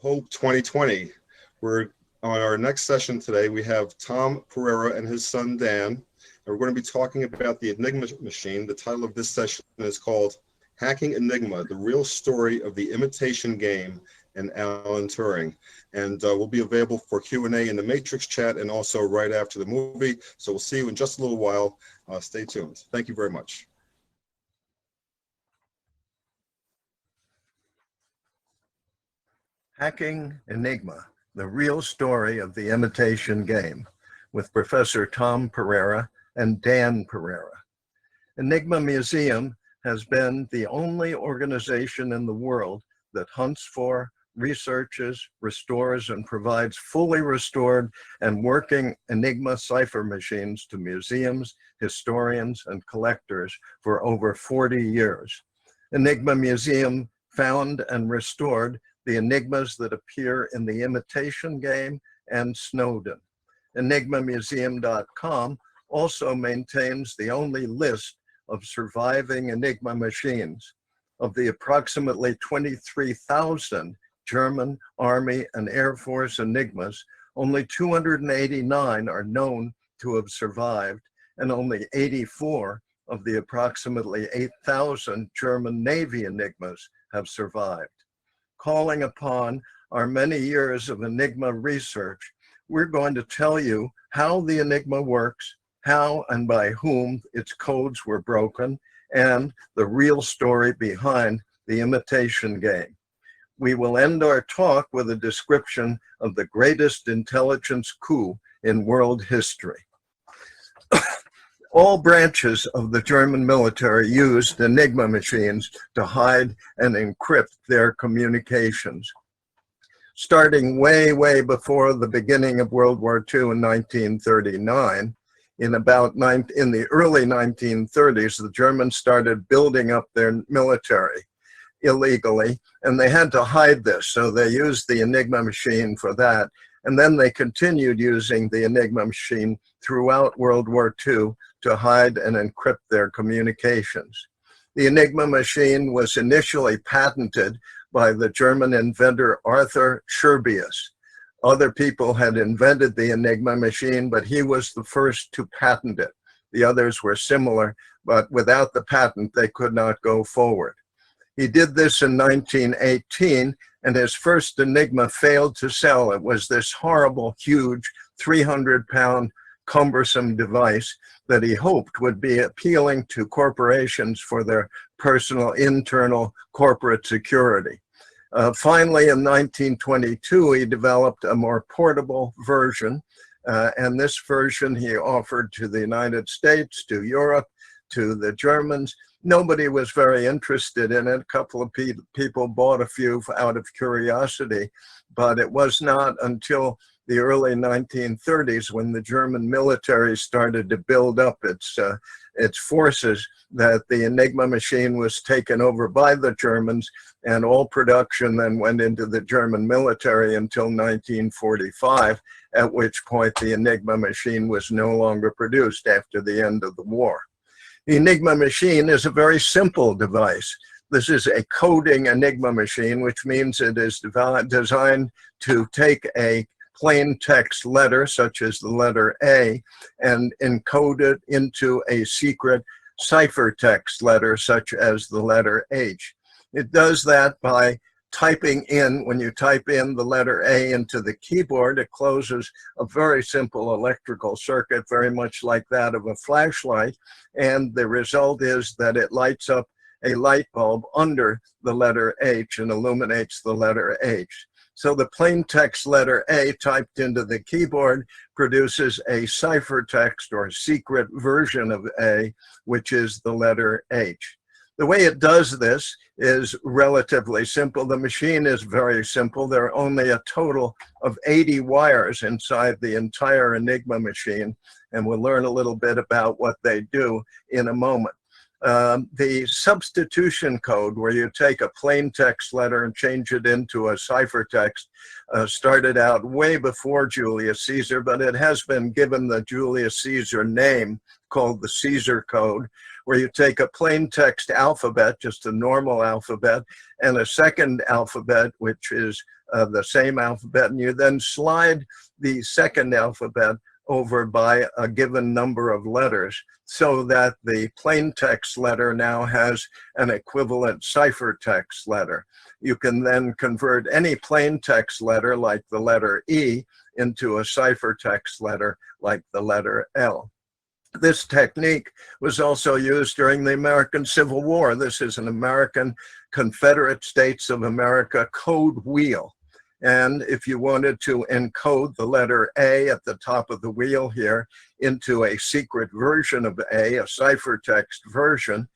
Hope 2020. We're on our next session today. We have Tom Pereira and his son Dan, and we're going to be talking about the Enigma machine. The title of this session is called Hacking Enigma, the Real Story of the Imitation Game and Alan Turing. And we'll be available for Q&A in the Matrix chat and also right after the movie. So we'll see you in just a little while. Stay tuned. Thank you very much. Hacking Enigma, the real story of the imitation game, with Professor Tom Pereira and Dan Pereira. Enigma Museum has been the only organization in the world that hunts for, researches, restores, and provides fully restored and working Enigma cipher machines to museums, historians, and collectors for over 40 years. Enigma Museum found and restored the enigmas that appear in The Imitation Game and Snowden. EnigmaMuseum.com also maintains the only list of surviving Enigma machines. Of the approximately 23,000 German Army and Air Force Enigmas, only 289 are known to have survived, and only 84 of the approximately 8,000 German Navy Enigmas have survived. Calling upon our many years of Enigma research, we're going to tell you how the Enigma works, how and by whom its codes were broken, and the real story behind the imitation game. We will end our talk with a description of the greatest intelligence coup in world history. All branches of the German military used Enigma machines to hide and encrypt their communications. Starting way before the beginning of World War II in 1939, in the early 1930s, the Germans started building up their military illegally, and they had to hide this, so they used the Enigma machine for that. And then they continued using the Enigma machine throughout World War II to hide and encrypt their communications. The Enigma machine was initially patented by the German inventor Arthur Scherbius. Other people had invented the Enigma machine, but he was the first to patent it. The others were similar, but without the patent, they could not go forward. He did this in 1918, and his first Enigma failed to sell. It was this horrible, huge, 300-pound cumbersome device that he hoped would be appealing to corporations for their personal internal corporate security. Finally, in 1922, he developed a more portable version, and this version he offered to the United States, to Europe, to the Germans. Nobody was very interested in it. A couple of people bought a few out of curiosity, but it was not until the early 1930s when the German military started to build up its forces that the Enigma machine was taken over by the Germans, and all production then went into the German military until 1945, at which point the Enigma machine was no longer produced after the end of the war. The Enigma machine is a very simple device. This is a coding Enigma machine, which means it is designed to take a plain text letter, such as the letter A, and encode it into a secret ciphertext letter, such as the letter H. It does that by typing in, when you type in the letter A into the keyboard, it closes a very simple electrical circuit, very much like that of a flashlight. And the result is that it lights up a light bulb under the letter H and illuminates the letter H. So the plain text letter A typed into the keyboard produces a ciphertext or secret version of A, which is the letter H. The way it does this is relatively simple. The machine is very simple. There are only a total of 80 wires inside the entire Enigma machine, and we'll learn a little bit about what they do in a moment. The substitution code, where you take a plain text letter and change it into a ciphertext, started out way before Julius Caesar, but it has been given the Julius Caesar name called the Caesar code, where you take a plain text alphabet, just a normal alphabet, and a second alphabet, which is the same alphabet, and you then slide the second alphabet over by a given number of letters so that the plain text letter now has an equivalent ciphertext letter. You can then convert any plain text letter, like the letter E, into a ciphertext letter, like the letter L. This technique was also used during the American Civil War. This is an American Confederate States of America code wheel. And if you wanted to encode the letter A at the top of the wheel here into a secret version of A, a ciphertext version,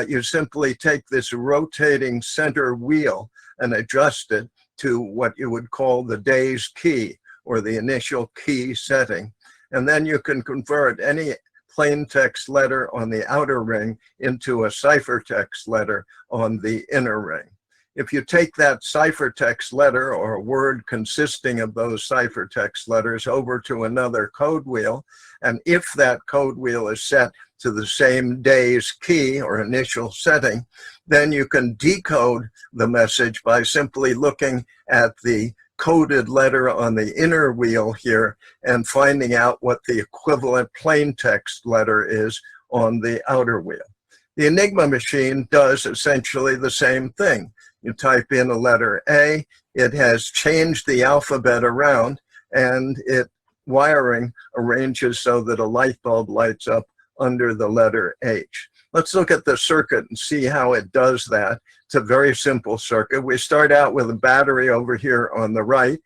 you simply take this rotating center wheel and adjust it to what you would call the day's key, or the initial key setting. And then you can convert any plain text letter on the outer ring into a ciphertext letter on the inner ring. If you take that ciphertext letter, or a word consisting of those ciphertext letters, over to another code wheel, and if that code wheel is set to the same day's key or initial setting, then you can decode the message by simply looking at the coded letter on the inner wheel here and finding out what the equivalent plain text letter is on the outer wheel. The Enigma machine does essentially the same thing. You type in a letter A, it has changed the alphabet around, and it wiring arranges so that a light bulb lights up under the letter H. Let's look at the circuit and see how it does that. It's a very simple circuit. We start out with a battery over here on the right,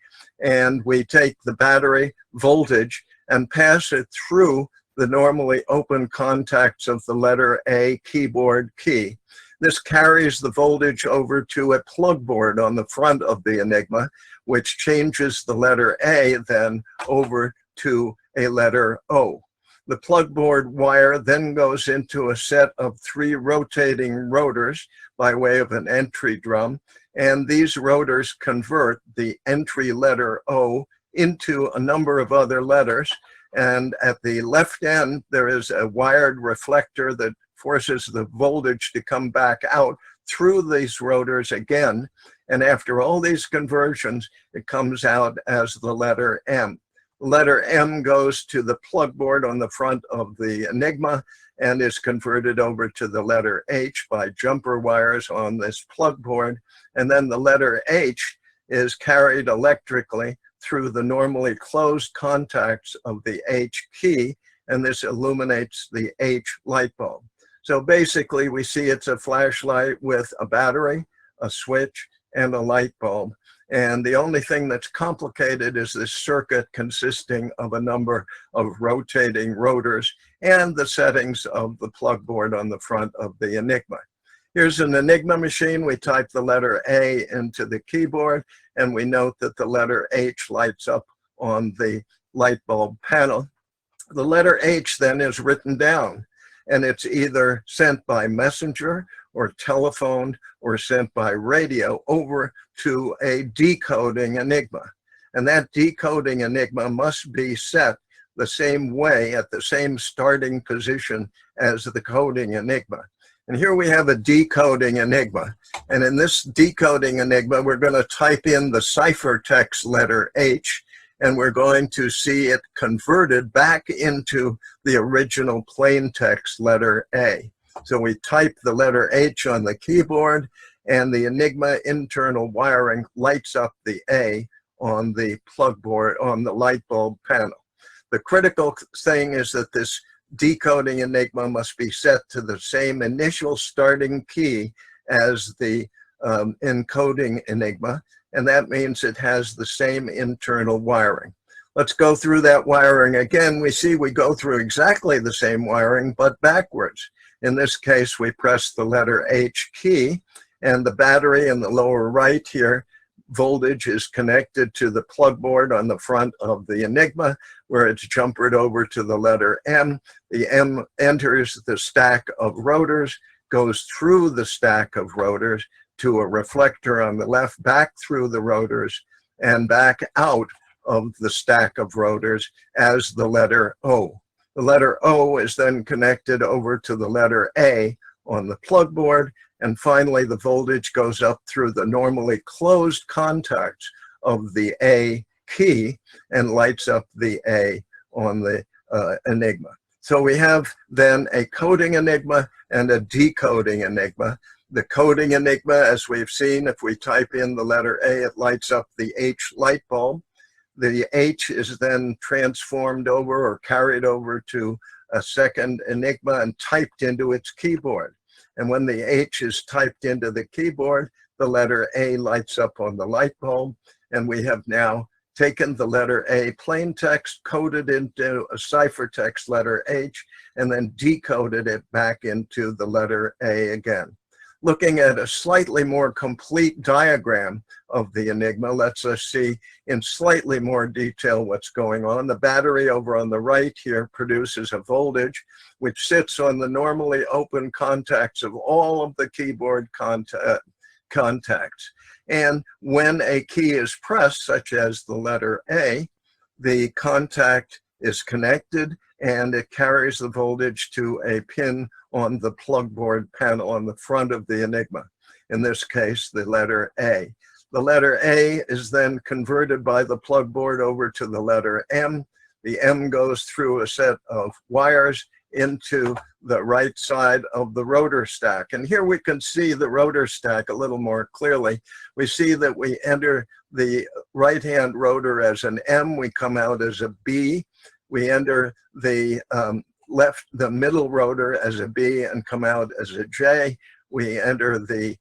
and we take the battery voltage and pass it through the normally open contacts of the letter A keyboard key. This carries the voltage over to a plug board on the front of the Enigma, which changes the letter A then over to a letter O. The plug board wire then goes into a set of 3 rotating rotors by way of an entry drum, and these rotors convert the entry letter O into a number of other letters. And at the left end, there is a wired reflector that forces the voltage to come back out through these rotors again. And after all these conversions, it comes out as the letter M. Letter M goes to the plug board on the front of the Enigma and is converted over to the letter H by jumper wires on this plug board. And then the letter H is carried electrically through the normally closed contacts of the H key, and this illuminates the H light bulb. So basically we see it's a flashlight with a battery, a switch, and a light bulb. And the only thing that's complicated is this circuit consisting of a number of rotating rotors and the settings of the plug board on the front of the Enigma. Here's an Enigma machine. We type the letter A into the keyboard, and we note that the letter H lights up on the light bulb panel. The letter H then is written down, and it's either sent by messenger or telephoned or sent by radio over to a decoding Enigma. And that decoding Enigma must be set the same way at the same starting position as the coding Enigma. And here we have a decoding Enigma. And in this decoding Enigma, we're going to type in the ciphertext letter H, and we're going to see it converted back into the original plain text letter A. So we type the letter H on the keyboard, and the Enigma internal wiring lights up the A on the plug board, on the light bulb panel. The critical thing is that this decoding Enigma must be set to the same initial starting key as the encoding Enigma, and that means it has the same internal wiring. Let's go through that wiring again. We see we go through exactly the same wiring, but backwards. In this case, we press the letter H key, and the battery in the lower right here, voltage is connected to the plug board on the front of the Enigma, where it's jumpered over to the letter M. The M enters the stack of rotors, goes through the stack of rotors to a reflector on the left, back through the rotors, and back out of the stack of rotors as the letter O. The letter O is then connected over to the letter A on the plug board. And finally, the voltage goes up through the normally closed contacts of the A key and lights up the A on the Enigma. So we have then a coding Enigma and a decoding Enigma. The coding Enigma, as we've seen, if we type in the letter A, it lights up the H light bulb. The H is then transformed over or carried over to a second Enigma and typed into its keyboard. And when the H is typed into the keyboard, the letter A lights up on the light bulb. And we have now taken the letter A plain text, coded into a ciphertext letter H, and then decoded it back into the letter A again. Looking at a slightly more complete diagram of the Enigma lets us see in slightly more detail what's going on. The battery over on the right here produces a voltage which sits on the normally open contacts of all of the keyboard contacts. And when a key is pressed, such as the letter A, the contact is connected and it carries the voltage to a pin on the plug board panel on the front of the Enigma. In this case, the letter A. The letter A is then converted by the plug board over to the letter M. The M goes through a set of wires into the right side of the rotor stack. And here we can see the rotor stack a little more clearly. We see that we enter the right-hand rotor as an M, we come out as a B. We enter the middle rotor as a B and come out as a J. We enter the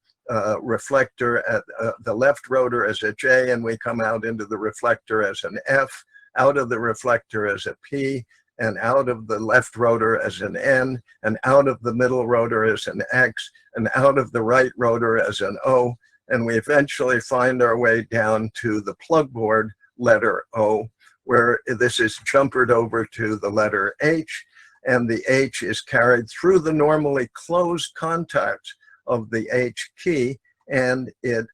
reflector at the left rotor as a J, and we come out into the reflector as an F, out of the reflector as a P, and out of the left rotor as an N, and out of the middle rotor as an X, and out of the right rotor as an O. And we eventually find our way down to the plug board letter O, where this is jumpered over to the letter H, and the H is carried through the normally closed contacts of the H key, and it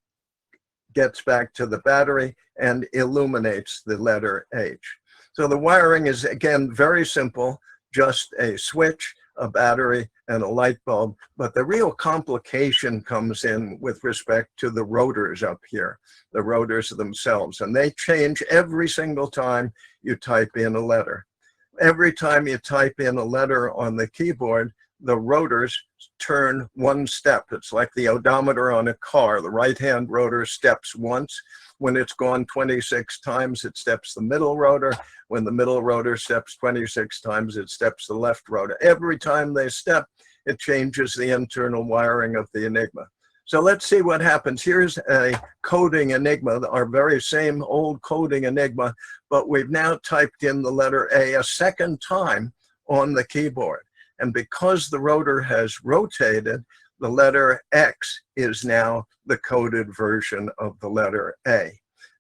gets back to the battery and illuminates the letter H. So the wiring is, again, very simple, just a switch, a battery, and a light bulb. But the real complication comes in with respect to the rotors up here, the rotors themselves. And they change every single time you type in a letter. Every time you type in a letter on the keyboard, the rotors turn one step. It's like the odometer on a car. The right-hand rotor steps once. When it's gone 26 times, it steps the middle rotor. When the middle rotor steps 26 times, it steps the left rotor. Every time they step, it changes the internal wiring of the Enigma. So let's see what happens. Here's a coding Enigma, our very same old coding Enigma, but we've now typed in the letter A second time on the keyboard. And because the rotor has rotated, the letter X is now the coded version of the letter A.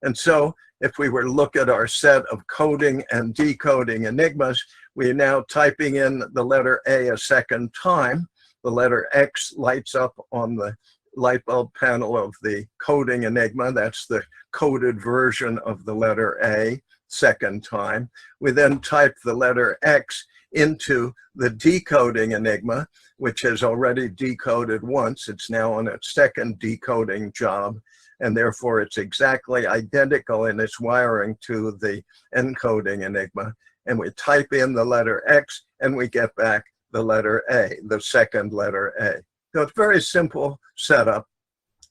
And so if we were to look at our set of coding and decoding Enigmas, we're now typing in the letter A a second time. The letter X lights up on the light bulb panel of the coding Enigma. That's the coded version of the letter A, second time. We then type the letter X into the decoding Enigma, which has already decoded once. It's now on its second decoding job, and therefore it's exactly identical in its wiring to the encoding Enigma. And we type in the letter X, and we get back the letter A, the second letter A. So it's a very simple setup.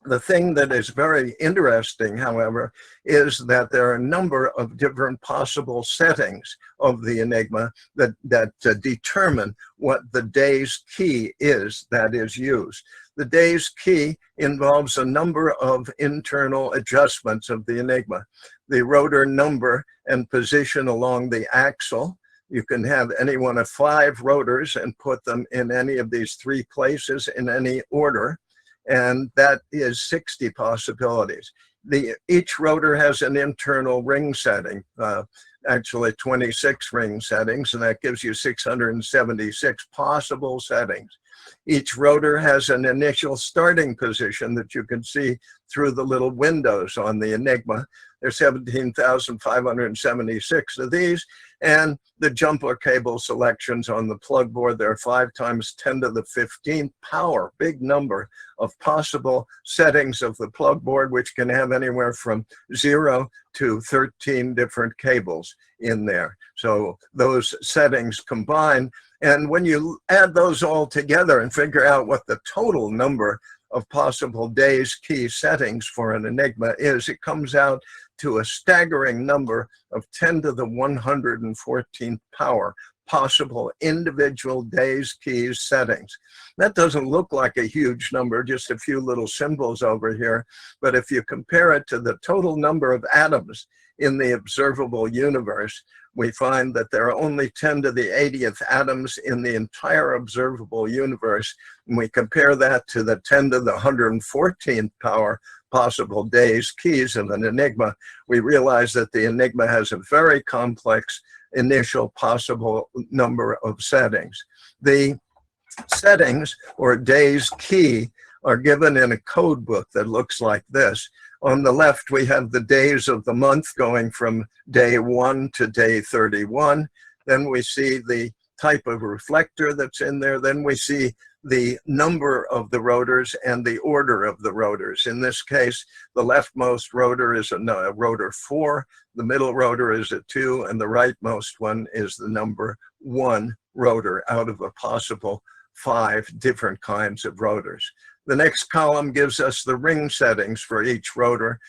The thing that is very interesting, however, is that there are a number of different possible settings of the Enigma that determine what the day's key is that is used. The day's key involves a number of internal adjustments of the Enigma. The rotor number and position along the axle. You can have any one of 5 rotors and put them in any of these 3 places in any order. And that is 60 possibilities. Each rotor has an internal ring setting, actually 26 ring settings, and that gives you 676 possible settings. Each rotor has an initial starting position that you can see through the little windows on the Enigma. There's 17,576 of these, and the jumper cable selections on the plug board, there are 5 times 10 to the 15th power, big number of possible settings of the plug board, which can have anywhere from 0 to 13 different cables in there. So those settings combine, and when you add those all together and figure out what the total number of possible days key settings for an Enigma is, it comes out to a staggering number of 10 to the 114th power possible individual days keys settings. That doesn't look like a huge number, just a few little symbols over here, but if you compare it to the total number of atoms in the observable universe, we find that there are only 10 to the 80th atoms in the entire observable universe. And we compare that to the 10 to the 114th power possible days keys of an Enigma. We realize that the Enigma has a very complex initial possible number of settings. The settings, or days key, are given in a code book that looks like this. On the left, we have the days of the month going from day 1 to day 31. Then we see the type of reflector that's in there. Then we see the number of the rotors and the order of the rotors. In this case, the leftmost rotor is a rotor 4, the middle rotor is a 2, and the rightmost one is the number 1 rotor out of a possible 5 different kinds of rotors. The next column gives us the ring settings for each rotor,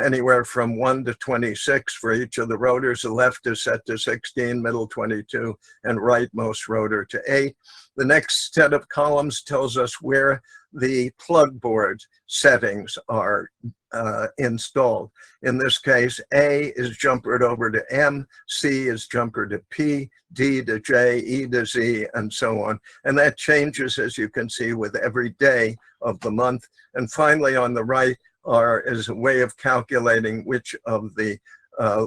anywhere from 1 to 26 for each of the rotors. The left is set to 16, middle 22, and rightmost rotor to 8. The next set of columns tells us where the plug board settings are installed. In this case, A is jumpered over to M, C is jumpered to P, D to J, E to Z, and so on. And that changes, as you can see, with every day of the month. And finally, on the right is a way of calculating which of the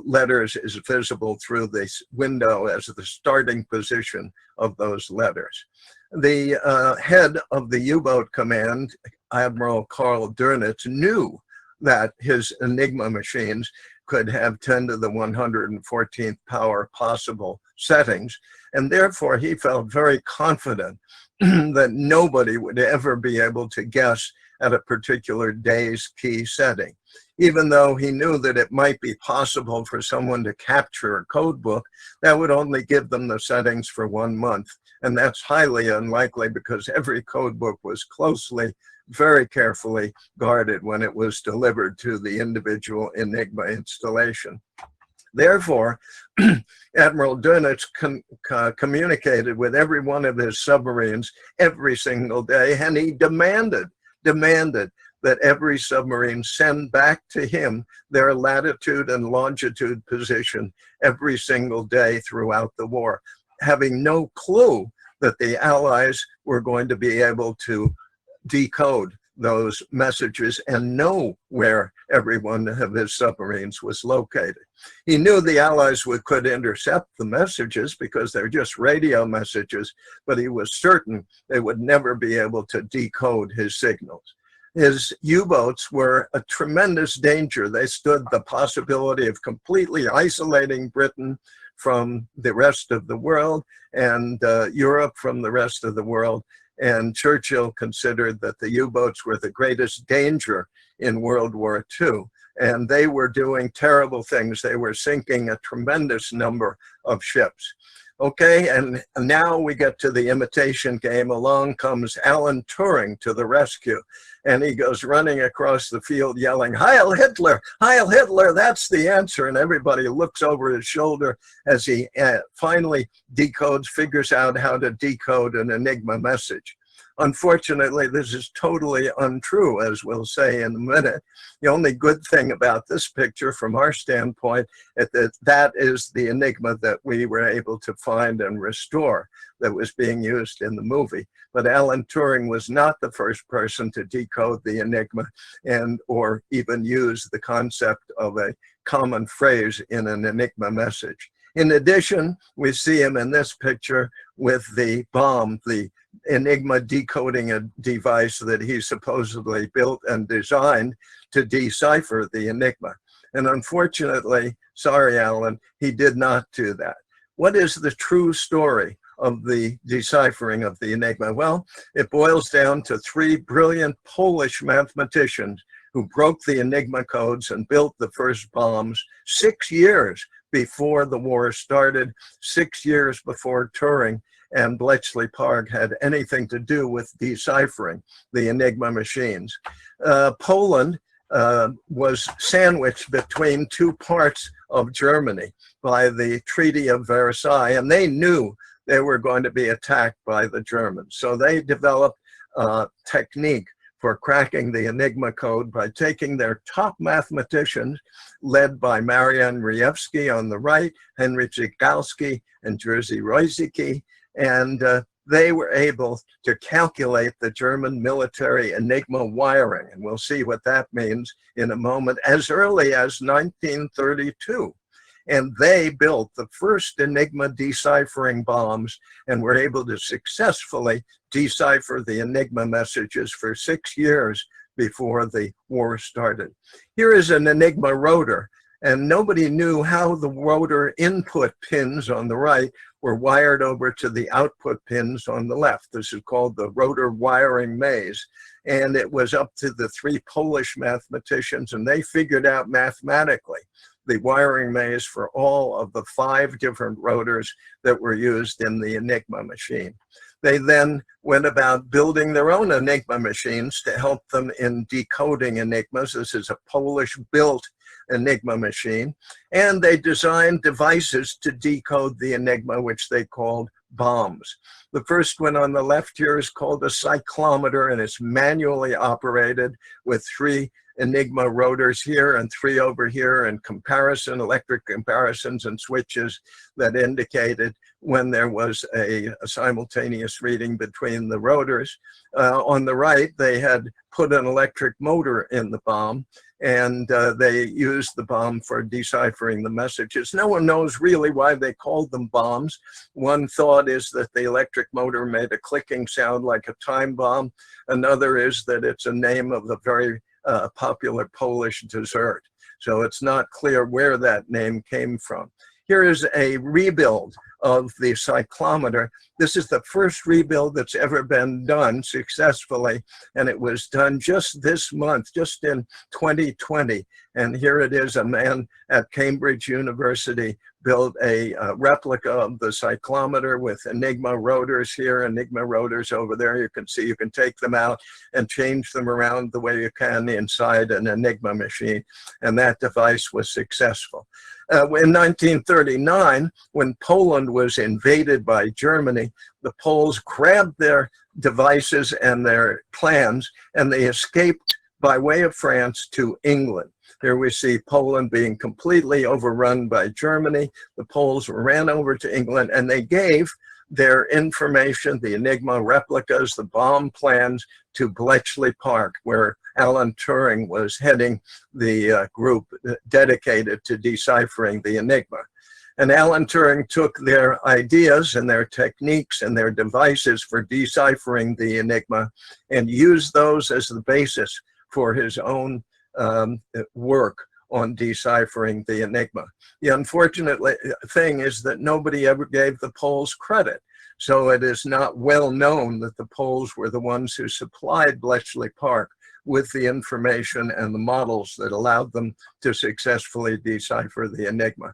letters is visible through this window as the starting position of those letters. The head of the U-boat command, Admiral Karl Dönitz, knew that his Enigma machines could have 10 to the 114th power possible settings, and therefore he felt very confident that nobody would ever be able to guess at a particular day's key setting. Even though he knew that it might be possible for someone to capture a code book, that would only give them the settings for 1 month. And that's highly unlikely because every code book was closely, very carefully guarded when it was delivered to the individual Enigma installation. Therefore, Admiral Dönitz communicated with every one of his submarines every single day, and he demanded that every submarine send back to him their latitude and longitude position every single day throughout the war, having no clue that the Allies were going to be able to decode those messages and know where every one of his submarines was located. He knew the Allies could intercept the messages because they're just radio messages, but he was certain they would never be able to decode his signals. His U-boats were a tremendous danger. They stood the possibility of completely isolating Britain from the rest of the world and Europe from the rest of the world. And Churchill considered that the U-boats were the greatest danger in World War II. And they were doing terrible things. They were sinking a tremendous number of ships. Okay, and now we get to the imitation game. Along comes Alan Turing to the rescue. And he goes running across the field yelling, "Heil Hitler! Heil Hitler! That's the answer." And everybody looks over his shoulder as he finally figures out how to decode an Enigma message. Unfortunately, this is totally untrue, as we'll say in a minute. The only good thing about this picture from our standpoint is that is the Enigma that we were able to find and restore that was being used in the movie. But Alan Turing was not the first person to decode the Enigma or even use the concept of a common phrase in an Enigma message. In addition, we see him in this picture with the bomb, the Enigma decoding device that he supposedly built and designed to decipher the Enigma. And unfortunately, sorry, Alan, he did not do that. What is the true story of the deciphering of the Enigma? Well, it boils down to three brilliant Polish mathematicians who broke the Enigma codes and built the first bombs 6 years before the war started, 6 years before Turing and Bletchley Park had anything to do with deciphering the Enigma machines. Poland was sandwiched between two parts of Germany by the Treaty of Versailles, and they knew they were going to be attacked by the Germans. So they developed a technique for cracking the Enigma code by taking their top mathematicians, led by Marian Rejewski on the right, Henryk Zygałski and Jerzy Royzicki, and they were able to calculate the German military Enigma wiring, and we'll see what that means in a moment, as early as 1932. And they built the first Enigma deciphering bombs and were able to successfully decipher the Enigma messages for 6 years before the war started. Here is an Enigma rotor, and nobody knew how the rotor input pins on the right were wired over to the output pins on the left. This is called the rotor wiring maze. And it was up to the three Polish mathematicians, and they figured out mathematically the wiring maze for all of the 5 different rotors that were used in the Enigma machine. They then went about building their own Enigma machines to help them in decoding Enigmas. This is a Polish-built Enigma machine. And they designed devices to decode the Enigma, which they called bombs. The first one on the left here is called a cyclometer, and it's manually operated with 3 Enigma rotors here and 3 over here, and electric comparisons and switches that indicated when there was a simultaneous reading between the rotors. On the right, they had put an electric motor in the bomb, and they used the bomb for deciphering the messages. No one knows really why they called them bombs. One thought is that the electric motor made a clicking sound like a time bomb. Another is that it's a name of the very popular Polish dessert. So it's not clear where that name came from. Here is a rebuild of the cyclometer. This is the first rebuild that's ever been done successfully, and it was done just this month, just in 2020. And here it is, a man at Cambridge University built a replica of the cyclometer with Enigma rotors here, Enigma rotors over there. You can see you can take them out and change them around the way you can inside an Enigma machine, and that device was successful. In 1939, when Poland was invaded by Germany, the Poles grabbed their devices and their plans, and they escaped by way of France to England. Here we see Poland being completely overrun by Germany. The Poles ran over to England, and they gave their information, the Enigma replicas, the bomb plans, to Bletchley Park, where Alan Turing was heading the group dedicated to deciphering the Enigma. And Alan Turing took their ideas and their techniques and their devices for deciphering the Enigma and used those as the basis for his own work on deciphering the Enigma. The unfortunate thing is that nobody ever gave the Poles credit. So it is not well known that the Poles were the ones who supplied Bletchley Park with the information and the models that allowed them to successfully decipher the Enigma.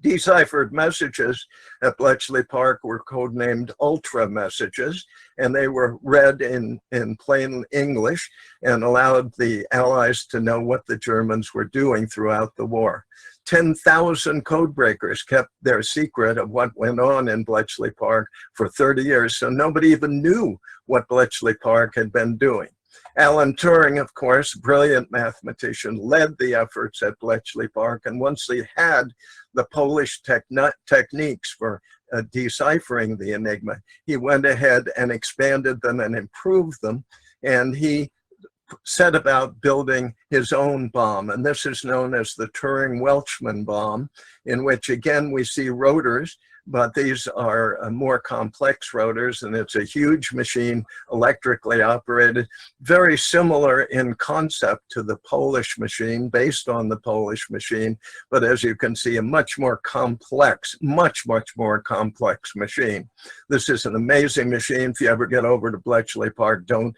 Deciphered messages at Bletchley Park were codenamed ultra messages, and they were read in plain English and allowed the Allies to know what the Germans were doing throughout the war. 10,000 code breakers kept their secret of what went on in Bletchley Park for 30 years, so nobody even knew what Bletchley Park had been doing. Alan Turing, of course, brilliant mathematician, led the efforts at Bletchley Park, and once he had the Polish techniques for deciphering the Enigma, he went ahead and expanded them and improved them, and he set about building his own bomb. And this is known as the Turing-Welchman bomb, in which, again, we see rotors, but these are more complex rotors, and it's a huge machine, electrically operated, very similar in concept to the Polish machine, based on the Polish machine, but as you can see, a much more complex, much more complex machine. This is an amazing machine. If you ever get over to Bletchley Park, don't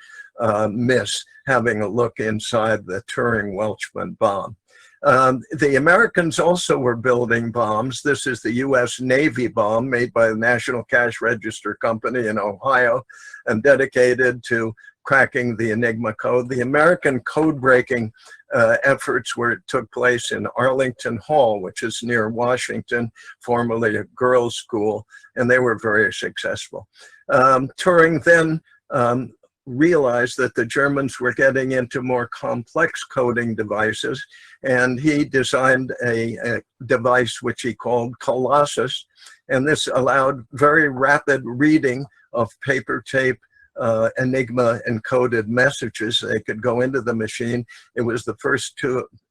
miss having a look inside the Turing-Welchman bomb. The Americans also were building bombs. This is the U.S. Navy bomb made by the National Cash Register Company in Ohio and dedicated to cracking the Enigma code. The American code-breaking efforts took place in Arlington Hall, which is near Washington, formerly a girls' school, and they were very successful. Turing then realized that the Germans were getting into more complex coding devices, and he designed a device which he called Colossus, and this allowed very rapid reading of paper tape Enigma encoded messages. They could go into the machine. It was the first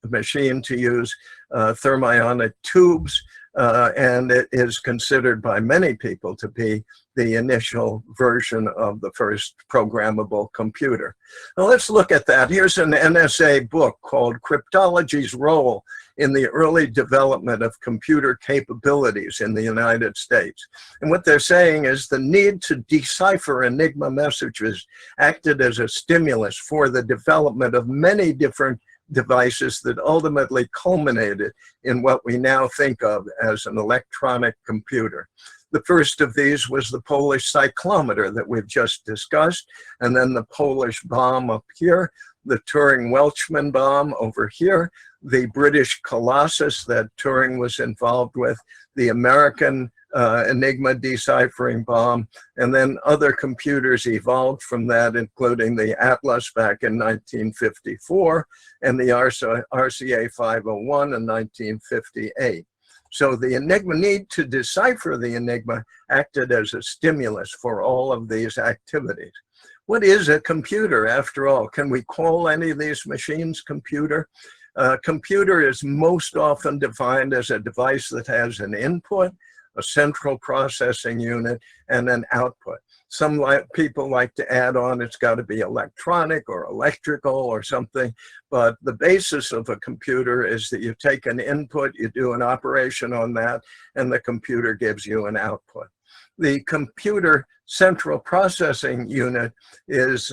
machine to use thermionic tubes, and it is considered by many people to be the initial version of the first programmable computer. Now let's look at that. Here's an NSA book called Cryptology's Role in the Early Development of Computer Capabilities in the United States. And what they're saying is the need to decipher Enigma messages acted as a stimulus for the development of many different devices that ultimately culminated in what we now think of as an electronic computer. The first of these was the Polish cyclometer that we've just discussed, and then the Polish bomb up here, the Turing-Welchman bomb over here, the British Colossus that Turing was involved with, the American Enigma deciphering bomb, and then other computers evolved from that, including the Atlas back in 1954 and the RCA 501 in 1958. So the Enigma need to decipher the Enigma acted as a stimulus for all of these activities. What is a computer, after all? Can we call any of these machines computer? Computer is most often defined as a device that has an input, a central processing unit, and an output. Some people like to add on it's got to be electronic or electrical or something, but the basis of a computer is that you take an input, you do an operation on that, and the computer gives you an output. The computer central processing unit is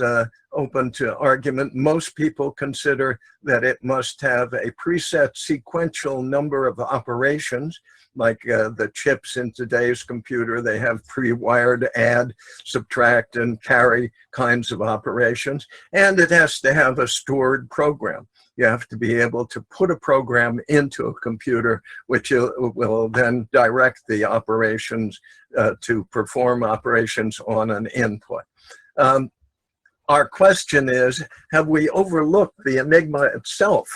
open to argument. Most people consider that it must have a preset sequential number of operations, like the chips in today's computer. They have pre-wired add, subtract, and carry kinds of operations. And it has to have a stored program. You have to be able to put a program into a computer, which will then direct the operations to perform operations on an input. Our question is, have we overlooked the Enigma itself?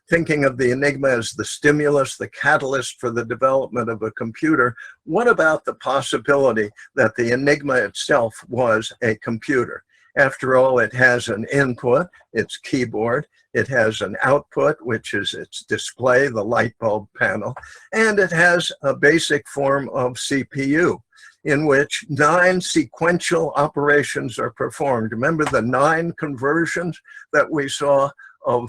Thinking of the Enigma as the stimulus, the catalyst for the development of a computer, what about the possibility that the Enigma itself was a computer? After all, it has an input, its keyboard, it has an output, which is its display, the light bulb panel, and it has a basic form of CPU in which 9 sequential operations are performed. Remember the 9 conversions that we saw of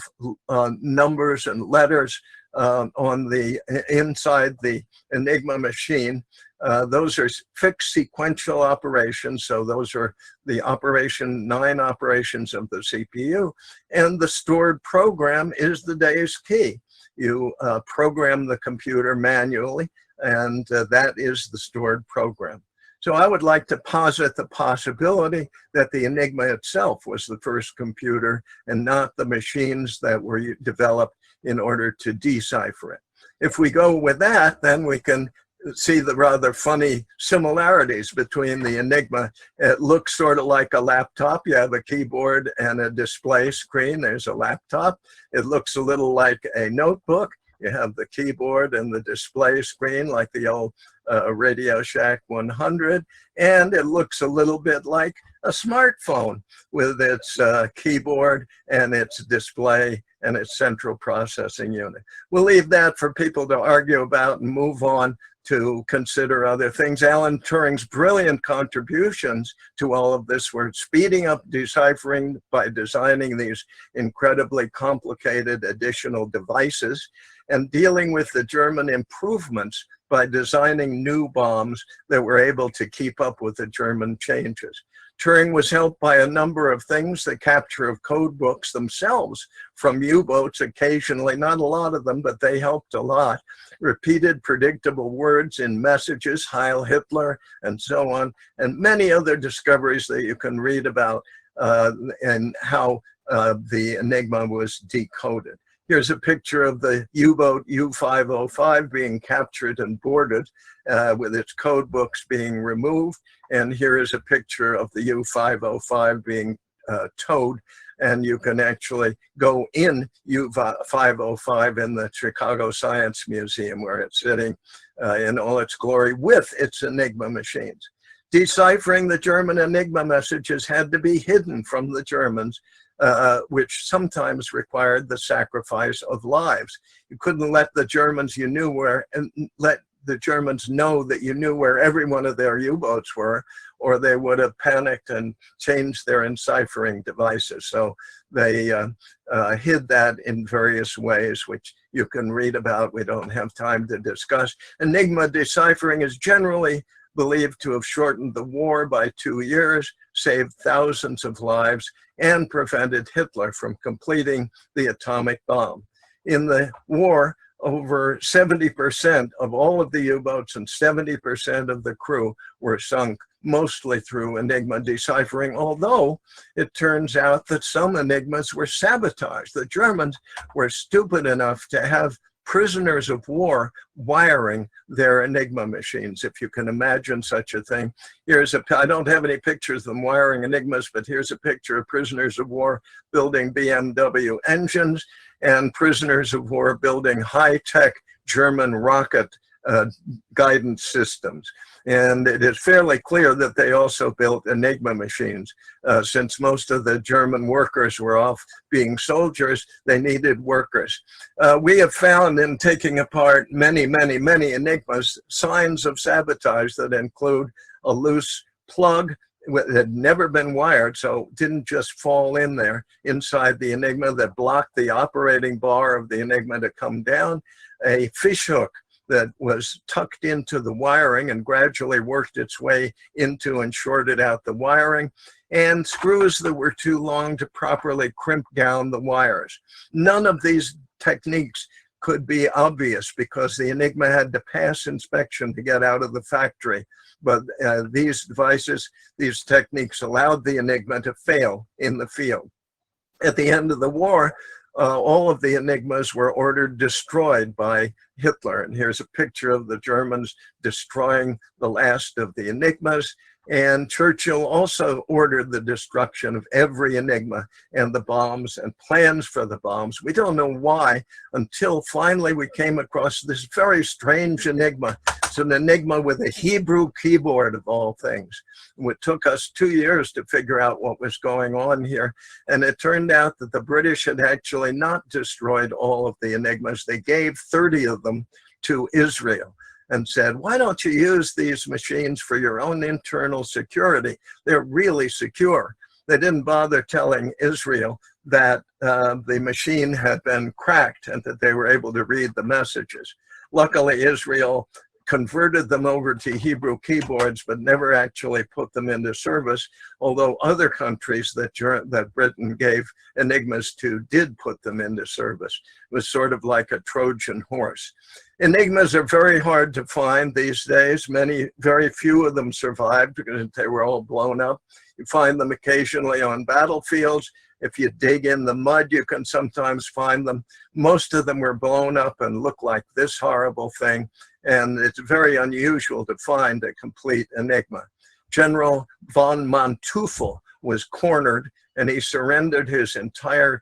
numbers and letters on the inside the Enigma machine? Those are fixed sequential operations, so those are the 9 operations of the CPU, and the stored program is the day's key. You program the computer manually, and that is the stored program. So I would like to posit the possibility that the Enigma itself was the first computer and not the machines that were developed in order to decipher it. If we go with that, then we can see the rather funny similarities between the Enigma. It looks sort of like a laptop. You have a keyboard and a display screen. There's a laptop. It looks a little like a notebook. You have the keyboard and the display screen like the old Radio Shack 100, and it looks a little bit like a smartphone with its keyboard and its display and its central processing unit. We'll leave that for people to argue about and move on to consider other things. Alan Turing's brilliant contributions to all of this were speeding up deciphering by designing these incredibly complicated additional devices, and dealing with the German improvements by designing new bombs that were able to keep up with the German changes. Turing was helped by a number of things: the capture of code books themselves from U-boats occasionally, not a lot of them, but they helped a lot. Repeated predictable words in messages, Heil Hitler, and so on, and many other discoveries that you can read about and how the Enigma was decoded. Here's a picture of the U-boat U-505 being captured and boarded with its code books being removed. And here is a picture of the U-505 being towed. And you can actually go in U-505 in the Chicago Science Museum, where it's sitting in all its glory with its Enigma machines. Deciphering the German Enigma messages had to be hidden from the Germans, which sometimes required the sacrifice of lives. You couldn't let the Germans let the Germans know that you knew where every one of their U-boats were, or they would have panicked and changed their enciphering devices. So they hid that in various ways, which you can read about. We don't have time to discuss. Enigma deciphering is generally believed to have shortened the war by 2 years, saved thousands of lives, and prevented Hitler from completing the atomic bomb. In the war, over 70% of all of the U-boats and 70% of the crew were sunk, mostly through Enigma deciphering, although it turns out that some Enigmas were sabotaged. The Germans were stupid enough to have prisoners of war wiring their Enigma machines, if you can imagine such a thing. I don't have any pictures of them wiring Enigmas, but here's a picture of prisoners of war building BMW engines and prisoners of war building high-tech German rocket guidance systems. And it is fairly clear that they also built Enigma machines. Since most of the German workers were off being soldiers, they needed workers. We have found in taking apart many Enigmas signs of sabotage that include a loose plug that had never been wired, so didn't just fall in there inside the Enigma, that blocked the operating bar of the Enigma to come down, a fishhook that was tucked into the wiring and gradually worked its way into and shorted out the wiring, and screws that were too long to properly crimp down the wires. None of these techniques could be obvious because the Enigma had to pass inspection to get out of the factory. But these devices, these techniques allowed the Enigma to fail in the field. At the end of the war, all of the Enigmas were ordered destroyed by Hitler. And here's a picture of the Germans destroying the last of the Enigmas. And Churchill also ordered the destruction of every Enigma and the bombs and plans for the bombs. We don't know why until finally we came across this very strange Enigma. It's an Enigma with a Hebrew keyboard, of all things. It took us 2 years to figure out what was going on here. And it turned out that the British had actually not destroyed all of the Enigmas. They gave 30 of them to Israel and said, why don't you use these machines for your own internal security? They're really secure. They didn't bother telling Israel that the machine had been cracked and that they were able to read the messages. Luckily, Israel converted them over to Hebrew keyboards, but never actually put them into service, although other countries that Britain gave Enigmas to did put them into service. It was sort of like a Trojan horse. Enigmas are very hard to find these days. Very few of them survived because they were all blown up. You find them occasionally on battlefields. If you dig in the mud, you can sometimes find them. Most of them were blown up and look like this horrible thing. And it's very unusual to find a complete Enigma. General von Manteuffel was cornered and he surrendered his entire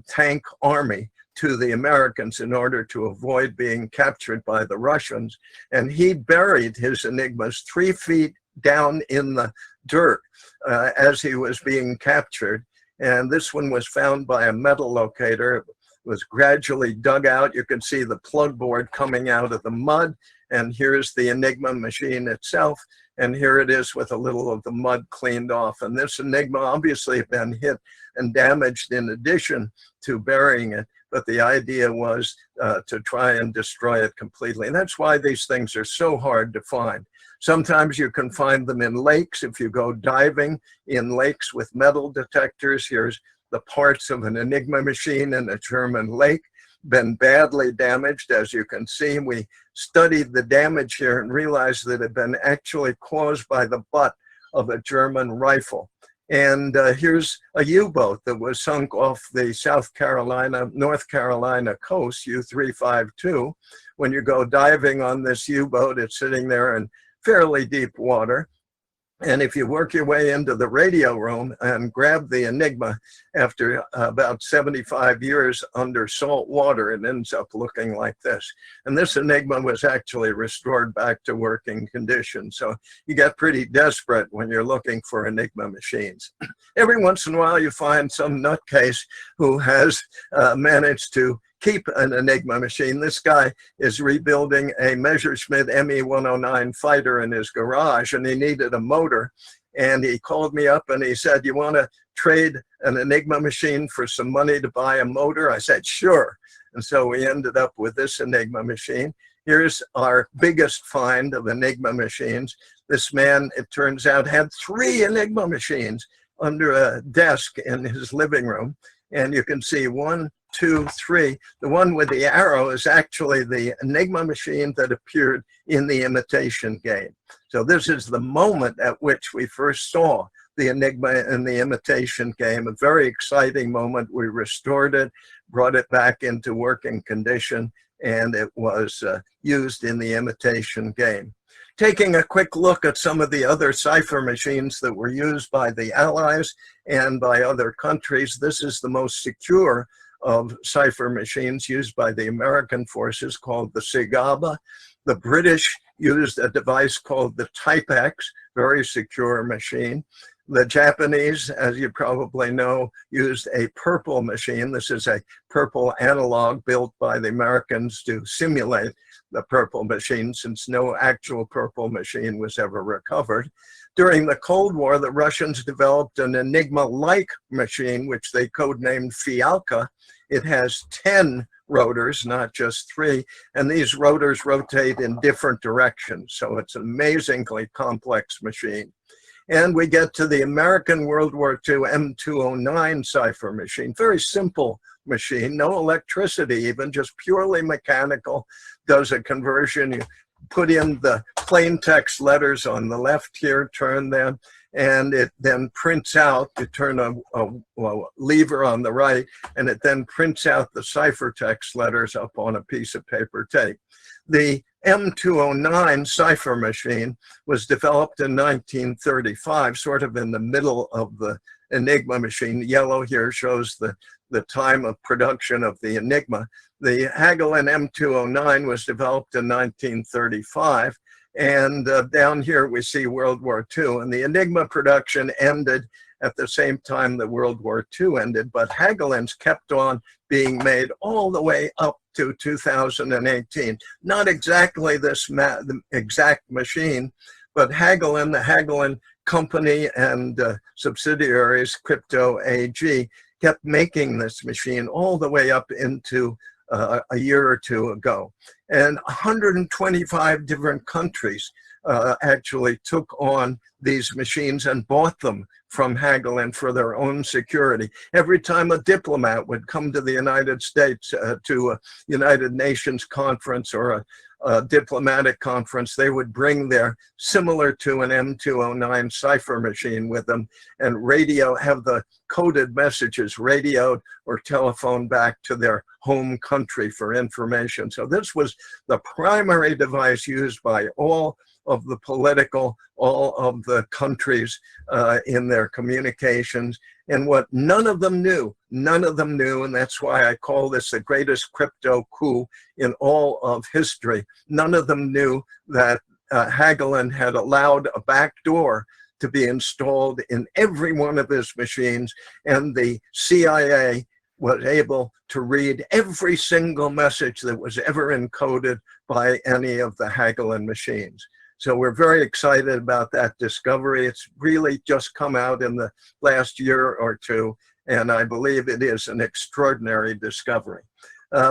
tank army to the Americans in order to avoid being captured by the Russians. And he buried his Enigmas 3 feet down in the dirt as he was being captured. And this one was found by a metal locator. It was gradually dug out. You can see the plug board coming out of the mud. And here's the Enigma machine itself. And here it is with a little of the mud cleaned off. And this Enigma obviously had been hit and damaged in addition to burying it. But the idea was to try and destroy it completely. And that's why these things are so hard to find. Sometimes you can find them in lakes. If you go diving in lakes with metal detectors, here's the parts of an Enigma machine in a German lake, been badly damaged. As you can see, we studied the damage here and realized that it had been actually caused by the butt of a German rifle. And here's a U-boat that was sunk off the North Carolina coast, U-352. When you go diving on this U-boat, it's sitting there in fairly deep water. And if you work your way into the radio room and grab the Enigma after about 75 years under salt water, it ends up looking like this. And this Enigma was actually restored back to working condition. So you get pretty desperate when you're looking for Enigma machines. Every once in a while you find some nutcase who has managed to keep an Enigma machine. This guy is rebuilding a Messerschmitt Me-109 fighter in his garage, and he needed a motor. And he called me up and he said, "You want to trade an Enigma machine for some money to buy a motor?" I said, "Sure." And so we ended up with this Enigma machine. Here's our biggest find of Enigma machines. This man, it turns out, had 3 Enigma machines under a desk in his living room. And you can see 1, 2, 3. The one with the arrow is actually the Enigma machine that appeared in The Imitation Game. So this is the moment at which we first saw the Enigma in The Imitation Game, a very exciting moment. We restored it, brought it back into working condition, and it was used in The Imitation Game. Taking a quick look at some of the other cipher machines that were used by the Allies and by other countries, this is the most secure of cipher machines used by the American forces, called the Sigaba. The British used a device called the Typex, very secure machine. The Japanese, as you probably know, used a purple machine. This is a purple analog built by the Americans to simulate the purple machine, since no actual purple machine was ever recovered. During the Cold War, the Russians developed an Enigma-like machine, which they codenamed Fialka. It has 10 rotors, not just 3, and these rotors rotate in different directions. So it's an amazingly complex machine. And we get to the American World War II M209 cipher machine. Very simple machine, no electricity even, just purely mechanical, does a conversion. You put in the plain text letters on the left here, turn them, and it then prints out. You turn a lever on the right, and it then prints out the ciphertext letters up on a piece of paper tape. The M209 cipher machine was developed in 1935, sort of in the middle of the Enigma machine. Yellow here shows the time of production of the Enigma. The Hagelin M209 was developed in 1935. And down here we see World War II, and the Enigma production ended at the same time the World War II ended, but Hagelin's kept on being made all the way up to 2018. Not exactly this the exact machine, but Hagelin, the Hagelin company and subsidiaries, Crypto AG, kept making this machine all the way up into a year or two ago. And 125 different countries actually took on these machines and bought them from Hagelin for their own security. Every time a diplomat would come to the United States to a United Nations conference or a diplomatic conference, they would bring their, similar to an M209 cipher machine with them, and have the coded messages radioed or telephoned back to their home country for information. So this was the primary device used by all of the countries in their communications. And what none of them knew, and that's why I call this the greatest crypto coup in all of history, none of them knew that Hagelin had allowed a back door to be installed in every one of his machines, and the CIA was able to read every single message that was ever encoded by any of the Hagelin machines. So we're very excited about that discovery. It's really just come out in the last year or two, and I believe it is an extraordinary discovery.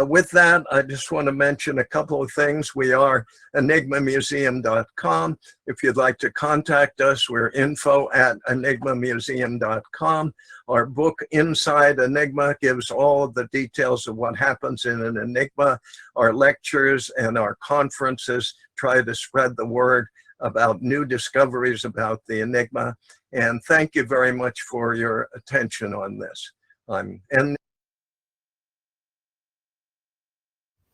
With that, I just want to mention a couple of things. We are enigmamuseum.com. If you'd like to contact us, we're info@enigmamuseum.com. Our book, Inside Enigma, gives all of the details of what happens in an enigma. Our lectures and our conferences try to spread the word about new discoveries about the enigma. And thank you very much for your attention on this.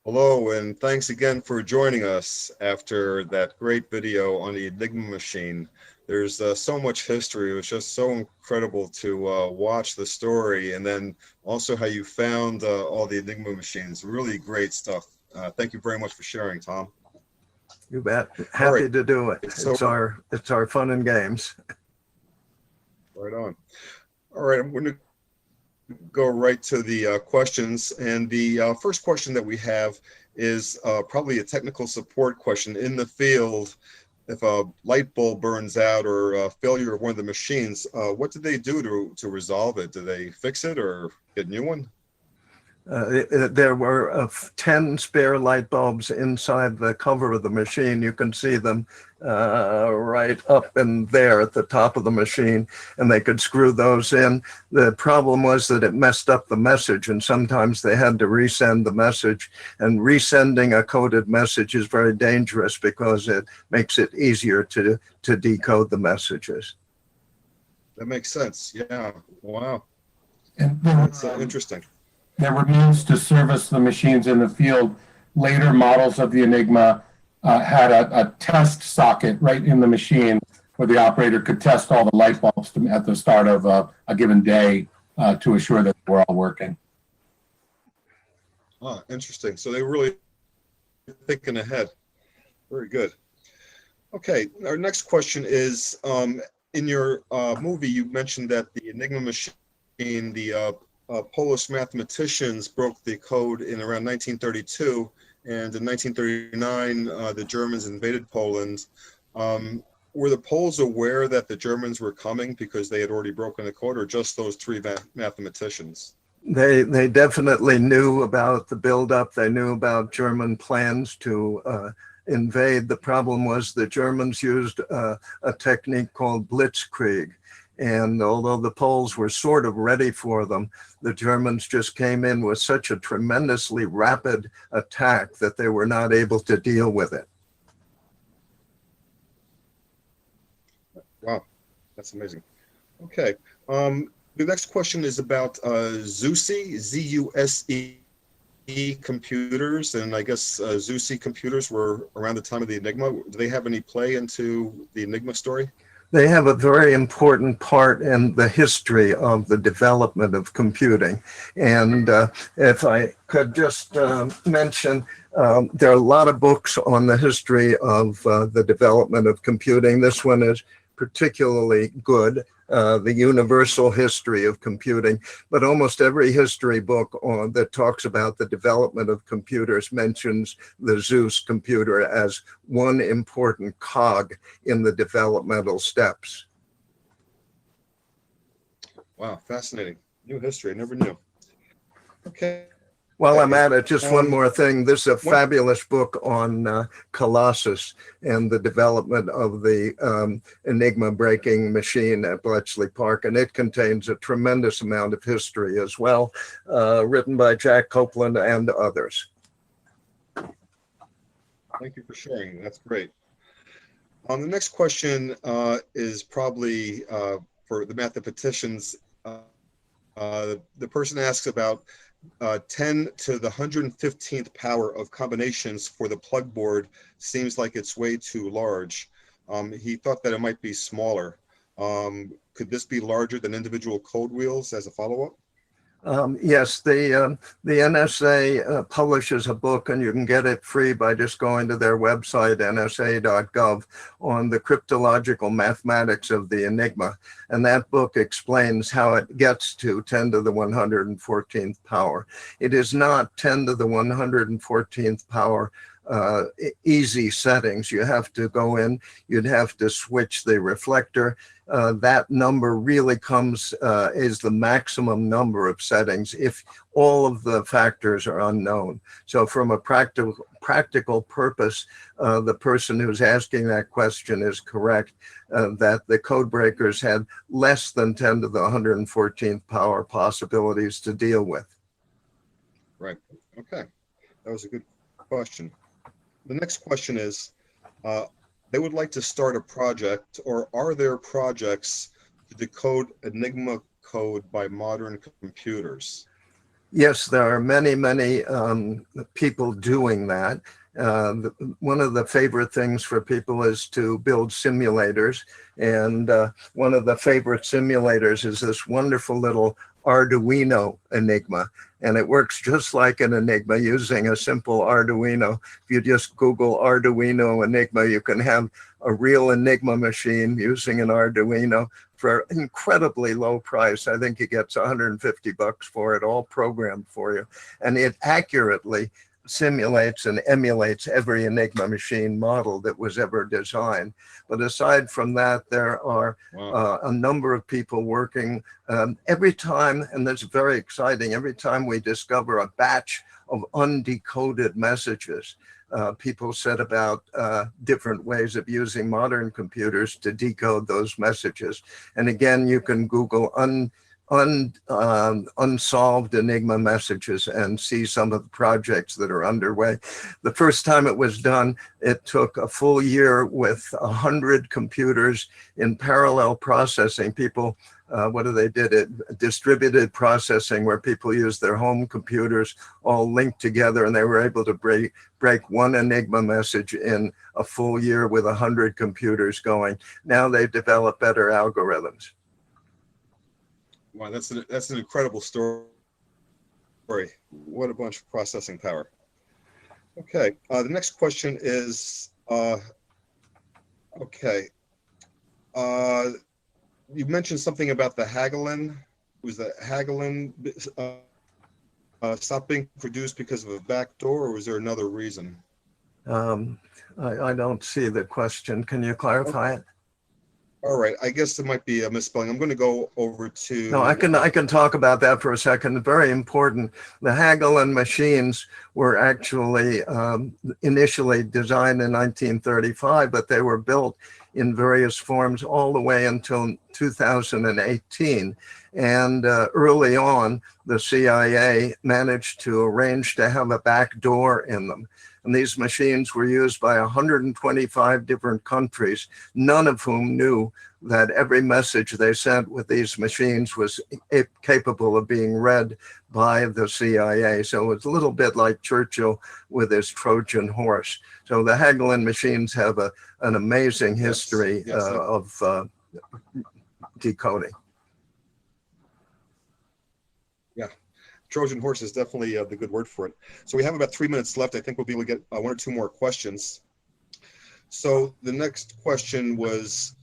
Hello, and thanks again for joining us after that great video on the Enigma machine. There's so much history. It was just so incredible to watch the story, and then also how you found all the Enigma machines. Really great stuff. Thank you very much for sharing, Tom. You bet. Happy to do it. So, it's our fun and games. Right on. All right, I'm going to go right to the questions, and the first question that we have is probably a technical support question. In the field, if a light bulb burns out or a failure of one of the machines, what do they do to resolve it? Do they fix it or get a new one? There were 10 spare light bulbs inside the cover of the machine. You can see them right up in there at the top of the machine, and they could screw those in. The problem was that it messed up the message, and sometimes they had to resend the message. And resending a coded message is very dangerous because it makes it easier to decode the messages. That makes sense. Yeah. Wow. And that's interesting. There were means to service the machines in the field. Later models of the Enigma had a test socket right in the machine where the operator could test all the light bulbs at the start of a given day to assure that we're all working. Ah, interesting. So they were really thinking ahead. Very good. Okay, our next question is, in your movie, you mentioned that the Enigma machine, the Polish mathematicians broke the code in around 1932, and in 1939, the Germans invaded Poland. Were the Poles aware that the Germans were coming because they had already broken the code, or just those three mathematicians? They definitely knew about the buildup. They knew about German plans to invade. The problem was the Germans used a technique called blitzkrieg. And although the Poles were sort of ready for them, the Germans just came in with such a tremendously rapid attack that they were not able to deal with it. Wow, that's amazing. Okay, the next question is about ZUSE, Z-U-S-E computers, and I guess ZUSE computers were around the time of the Enigma. Do they have any play into the Enigma story? They have a very important part in the history of the development of computing. And if I could just mention, there are a lot of books on the history of the development of computing. This one is particularly good, The Universal History of Computing, but almost every history book that talks about the development of computers mentions the ZEUS computer as one important cog in the developmental steps. Wow, fascinating. New history, I never knew. Okay. While I'm at it, just one more thing. This is a fabulous book on Colossus and the development of the Enigma breaking machine at Bletchley Park, and it contains a tremendous amount of history as well, written by Jack Copeland and others. Thank you for sharing. That's great. The next question is probably for the mathematicians. The person asks about 10 to the 115th power of combinations for the plug board seems like it's way too large. He thought that it might be smaller. Could this be larger than individual code wheels as a follow-up? Yes, the NSA publishes a book, and you can get it free by just going to their website, nsa.gov, on the cryptological mathematics of the Enigma. And that book explains how it gets to 10 to the 114th power. It is not 10 to the 114th power easy settings. You have to go in, you'd have to switch the reflector. That number really is the maximum number of settings if all of the factors are unknown. So from a practical purpose, the person who's asking that question is correct, that the code breakers had less than 10 to the 114th power possibilities to deal with. Right. Okay. That was a good question. The next question is, they would like to start a project, or are there projects to decode Enigma code by modern computers? Yes, there are many, many people doing that. One of the favorite things for people is to build simulators. And one of the favorite simulators is this wonderful little Arduino Enigma. And it works just like an Enigma using a simple Arduino. If you just Google Arduino Enigma, you can have a real Enigma machine using an Arduino for an incredibly low price. I think it gets 150 bucks for it, all programmed for you. And it accurately simulates and emulates every Enigma machine model that was ever designed. But aside from that, there are a number of people working every time, and that's very exciting, every time we discover a batch of undecoded messages, people set about different ways of using modern computers to decode those messages. And again, you can Google unsolved Enigma messages and see some of the projects that are underway. The first time it was done, it took a full year with 100 computers in parallel processing. People, what do they did? It distributed processing, where people use their home computers all linked together, and they were able to break one Enigma message in a full year with 100 computers going. Now they've developed better algorithms. Wow, that's an incredible story. What a bunch of processing power. Okay, the next question is, okay, you mentioned something about the Hagelin. Was the Hagelin stopped being produced because of a backdoor, or was there another reason? I don't see the question. Can you clarify it? All right, I guess it might be a misspelling. I'm going to go over to... No, I can talk about that for a second. Very important. The Hagelin machines were actually initially designed in 1935, but they were built in various forms all the way until 2018. And early on, the CIA managed to arrange to have a back door in them. And these machines were used by 125 different countries, none of whom knew that every message they sent with these machines was capable of being read by the CIA. So it's a little bit like Churchill with his Trojan horse. So the Hagelin machines have an amazing history of decoding. Yeah. Trojan horse is definitely the good word for it. So we have about 3 minutes left. I think we'll be able to get one or two more questions. So the next question was,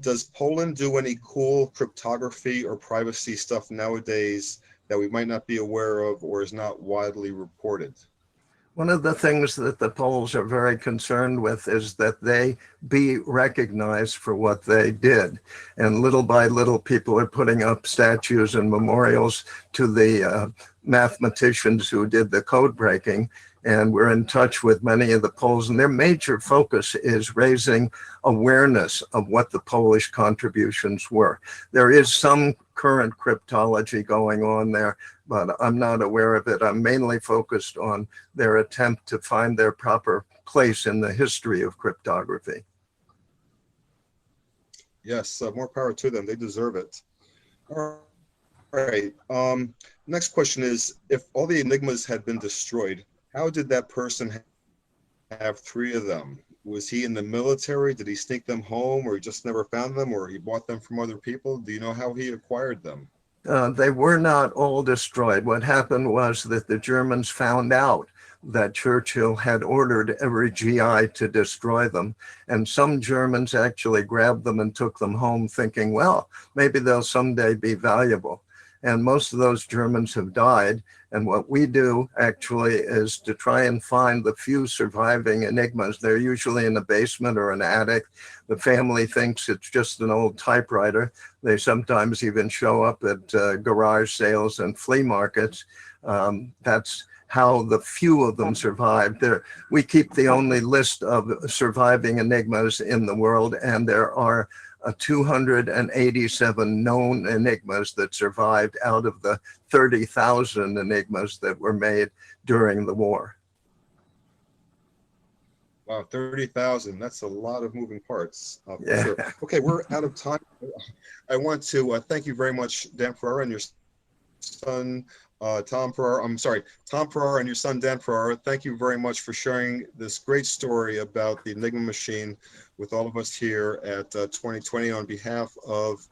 does Poland do any cool cryptography or privacy stuff nowadays that we might not be aware of or is not widely reported? One of the things that the Poles are very concerned with is that they be recognized for what they did. And little by little, people are putting up statues and memorials to the mathematicians who did the code breaking. And we're in touch with many of the Poles, and their major focus is raising awareness of what the Polish contributions were. There is some current cryptology going on there, but I'm not aware of it. I'm mainly focused on their attempt to find their proper place in the history of cryptography. Yes, more power to them. They deserve it. All right. Next question is, if all the Enigmas had been destroyed, how did that person have three of them? Was he in the military? Did he sneak them home, or he just never found them, or he bought them from other people? Do you know how he acquired them? They were not all destroyed. What happened was that the Germans found out that Churchill had ordered every GI to destroy them. And some Germans actually grabbed them and took them home thinking, well, maybe they'll someday be valuable. And most of those Germans have died. And what we do actually is to try and find the few surviving Enigmas. They're usually in a basement or an attic. The family thinks it's just an old typewriter. They sometimes even show up at garage sales and flea markets. That's how the few of them survived. We keep the only list of surviving Enigmas in the world, and there are 287 known Enigmas that survived out of the 30,000 Enigmas that were made during the war. Wow, 30,000. That's a lot of moving parts. For Yeah. sure. Okay, we're out of time. I want to thank you very much, Dan Ferrara, and your son, Tom Ferrara. I'm sorry, Tom Ferrara and your son, Dan Ferrara. Thank you very much for sharing this great story about the Enigma machine with all of us here at 2020. On behalf of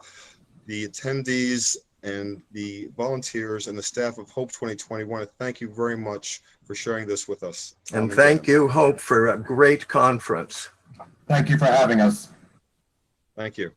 the attendees and the volunteers and the staff of Hope 2020, I want to thank you very much for sharing this with us. Tom And thank Dan. you, Hope, for a great conference. Thank you for having us. Thank you.